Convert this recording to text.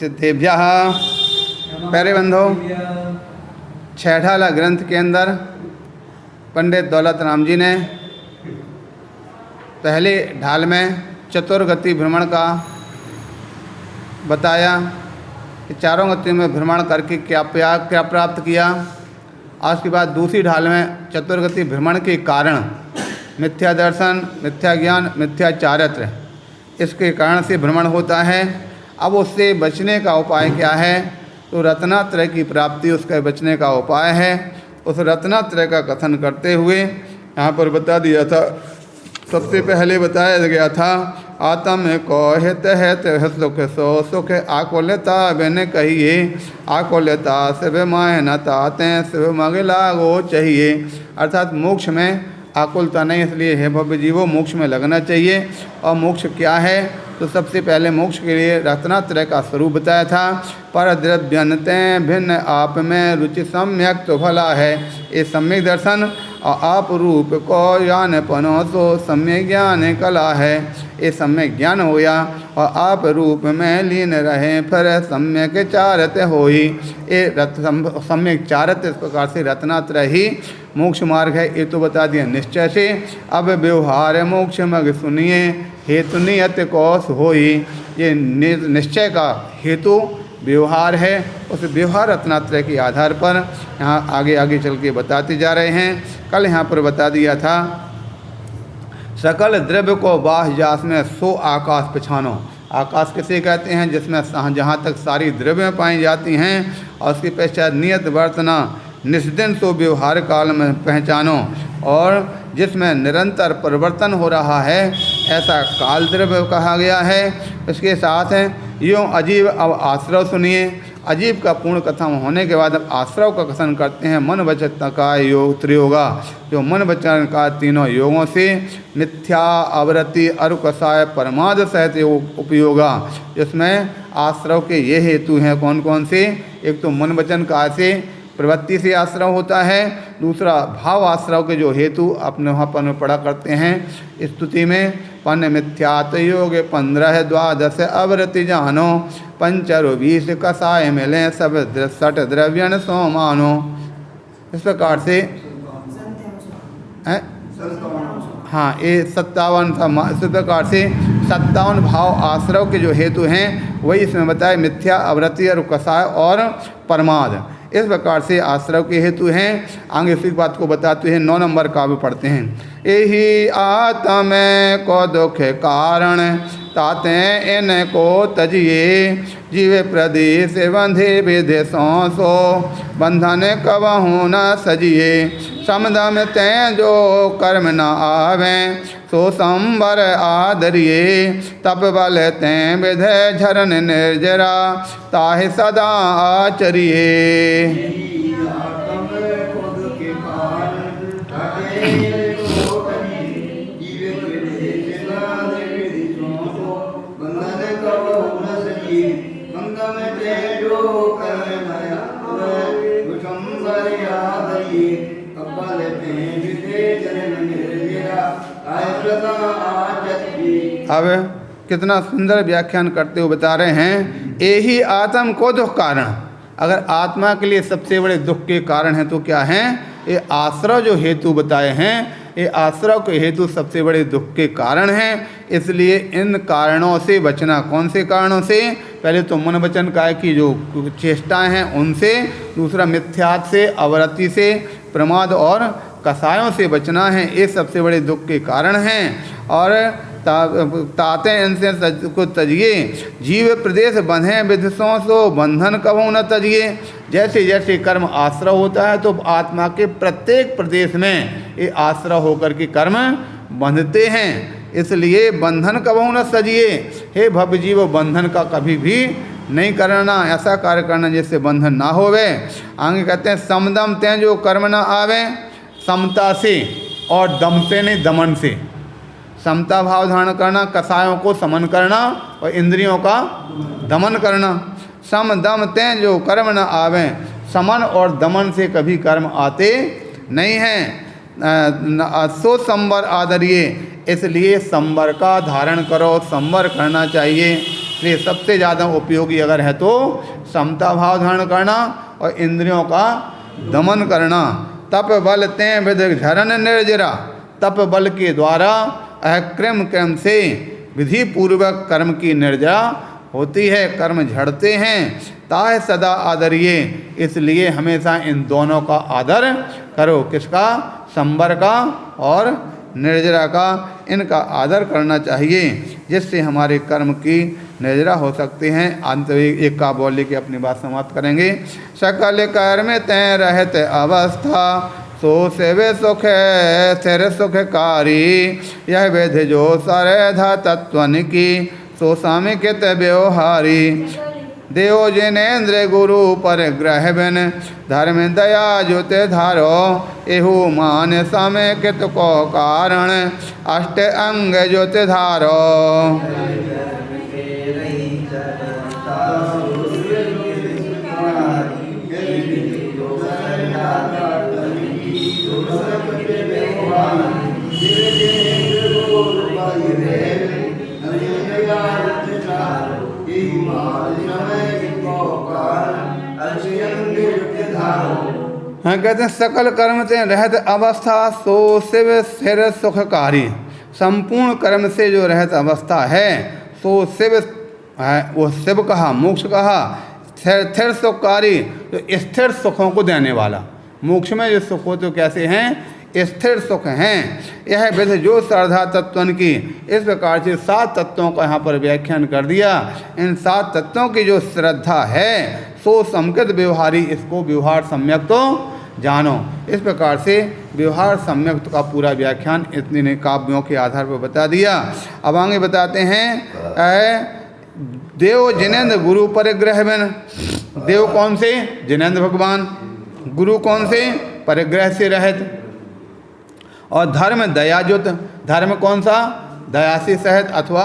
चित्तेभ्यः। प्यारे बंधो, छठाला ग्रंथ के अंदर पंडित दौलत राम जी ने पहले ढाल में चतुर्गति भ्रमण का बताया कि चारों गतियों में भ्रमण करके क्या प्राप्त किया। आज के बाद दूसरी ढाल में चतुर्गति भ्रमण के कारण मिथ्या दर्शन, मिथ्या ज्ञान, मिथ्या चारित्र, इसके कारण से भ्रमण होता है। अब उससे बचने का उपाय क्या है? तो रत्नात्रय की प्राप्ति उसके बचने का उपाय है। उस रत्नात्रय का कथन करते हुए यहाँ पर बता दिया था, सबसे पहले बताया गया था आत्म को हित हित सुख सो सुख आकुलता बिन कहिए, आकुलता शिव माय न ताते शिव मग लागो चाहिए। अर्थात मोक्ष में आकुलता नहीं, इसलिए हे भव्य जीवो मोक्ष में लगना चाहिए। और मोक्ष क्या है? तो सबसे पहले मोक्ष के लिए रत्नात्रय का स्वरूप बताया था। पर द्रव्यनते भिन्न आप में रुचि सम्यक तो भला है, ये सम्यक दर्शन और आप रूप को ज्ञान पनो तो सम्यक ज्ञान कला है। ये सम्यक ज्ञान होया और आप रूप में लीन रहे फिर सम्यक चारत होई। ये सम्यक चारत, इस प्रकार से रत्नात्रय ही मोक्ष मार्ग है, ये तो बता दिया निश्चय से। अब व्यवहार मोक्ष मग सुनिए, हेतु नियत कौश होई। ये निश्चय का हेतु व्यवहार है, उस व्यवहार रत्नात्रय के आधार पर यहाँ आगे आगे चल के बताते जा रहे हैं। कल यहाँ पर बता दिया था सकल द्रव्य को बाह्य जास में सो आकाश पछानो। आकाश किसे कहते हैं? जिसमें जहाँ तक सारी द्रव्य पाई जाती हैं और उसके पश्चात नियत वर्तना निस्दिन सो व्यवहार काल में पहचानो, और जिसमें निरंतर परिवर्तन हो रहा है ऐसा काल द्रव्य कहा गया है। इसके साथ यूँ अजीब अब आश्रव सुनिए। अजीब का पूर्ण कथन होने के बाद अब आश्रव का कथन करते हैं। मन वचन का योग त्रियोगा, जो मन वचन का तीनों योगों से मिथ्या आवृत्ति अरु कषाय परमाद सहित उपयोगा, जिसमें आश्रव के ये हेतु हैं कौन कौन से? एक तो मन वचन का से प्रवृत्ति से आश्रव होता है, दूसरा भाव आश्रव के जो हेतु अपने वहाँ पर पढ़ा करते हैं स्तुति में। पन मिथ्यात योग 15 द्वादश अवृत्ति जानो, पंचरु 20 कषाय मिले सब 60 द्रव्यन सो मानो। इस प्रकार से हाँ, ये 57 इस प्रकार से 57 भाव आश्रव के जो हेतु हैं वही इसमें बताए, मिथ्या अवृत्ति और कषाय और परमाद। इस प्रकार से आश्रव के हेतु हैं। आगे इसी बात को बताते हैं। 9 नंबर काव्य पढ़ते हैं। यही आत्म को दुख कारण ताते इनको तजिए, जीवे प्रदेश बंधे विधे सो बंधन कबहू न सजिए। समदम तें जो कर्म न आवे सो संबर आदरिए, तप बल तें विधे झरन निर्जरा ताहि सदा आचरिए। अब कितना सुंदर व्याख्यान करते हुए बता रहे हैं, यही आत्म को दुख कारण। अगर आत्मा के लिए सबसे बड़े दुख के कारण है तो क्या हैं? ये आश्रव जो हेतु बताए हैं, ये आश्रव के हेतु सबसे बड़े दुख के कारण हैं। इसलिए इन कारणों से बचना। कौन से कारणों से? पहले तो मन वचन काय की जो चेष्टाएं हैं उनसे, दूसरा मिथ्यात से, अवरति से, प्रमाद और कषायों से बचना है। ये सबसे बड़े दुख के कारण हैं। और ताते इनसे को तजिए, जीव प्रदेश बंधे विधसों सो बंधन कबहू न तजिए। जैसे जैसे कर्म आश्रव होता है तो आत्मा के प्रत्येक प्रदेश में ये आश्रव होकर के कर्म बंधते हैं, इसलिए बंधन कबहू न सजिए। हे भव्य जीव, बंधन का कभी भी नहीं करना, ऐसा कार्य करना जिससे बंधन ना होवे। आगे कहते हैं समदम तें जो कर्म न आवे, समता से और दम से नहीं, दमन से। समता भाव धारण करना, कषायों को समन करना और इंद्रियों का दमन करना। सम दम तें जो कर्म न आवे, समन और दमन से कभी कर्म आते नहीं हैं। सो संवर आदरिए, इसलिए संवर का धारण करो, संवर करना चाहिए। इसलिए सबसे ज़्यादा उपयोगी अगर है तो समता भाव धारण करना और इंद्रियों का दमन करना। तप बल तें विध झरन निर्जरा, तप बल के द्वारा अक्रम क्रम से विधि पूर्वक कर्म की निर्जरा होती है, कर्म झड़ते हैं। ताह सदा आदरिए, इसलिए हमेशा इन दोनों का आदर करो। किसका? संवर का और निर्जरा का, इनका आदर करना चाहिए, जिससे हमारे कर्म की निर्जरा हो सकते हैं। अंत एक का बोली के अपनी बात समाप्त करेंगे। सकल कर्म तय रहत अवस्था, सो सेवे सुख स्थिर सुखकारी, यह विधि जो सरधा तत्वन की, सो सामिकित व्यवहारी। देव जिनेन्द्र गुरु पर ग्रह बिन, धर्म दया जुते धारो, एहु मान समेकित को कारण, अष्ट अंग जुते धारो। हाँ, कहते हैं सकल कर्म से रहत अवस्था, सो शिव स्थिर सुखकारी। संपूर्ण कर्म से जो रहत अवस्था है सो शिव है, वो शिव कहा, मोक्ष कहा। स्थिर सुखकारी, तो स्थिर सुखों को देने वाला। मोक्ष में जो सुख हो तो कैसे हैं? स्थिर सुख हैं। यह विधि जो श्रद्धा तत्वन की, इस प्रकार से 7 तत्वों का यहाँ पर व्याख्यान कर दिया। इन 7 तत्वों की जो श्रद्धा है सो समकृत व्यवहारी, इसको व्यवहार सम्यक तो जानो। इस प्रकार से व्यवहार सम्यक का पूरा व्याख्यान इतने ने काव्यों के आधार पर बता दिया। अब आगे बताते हैं देव जिनेन्द्र गुरु परिग्रह बिन। देव कौन से? जिनेन्द्र भगवान। गुरु कौन से? परिग्रह से रहित। और धर्म दयाजुत, धर्म कौन सा? दया से सहित अथवा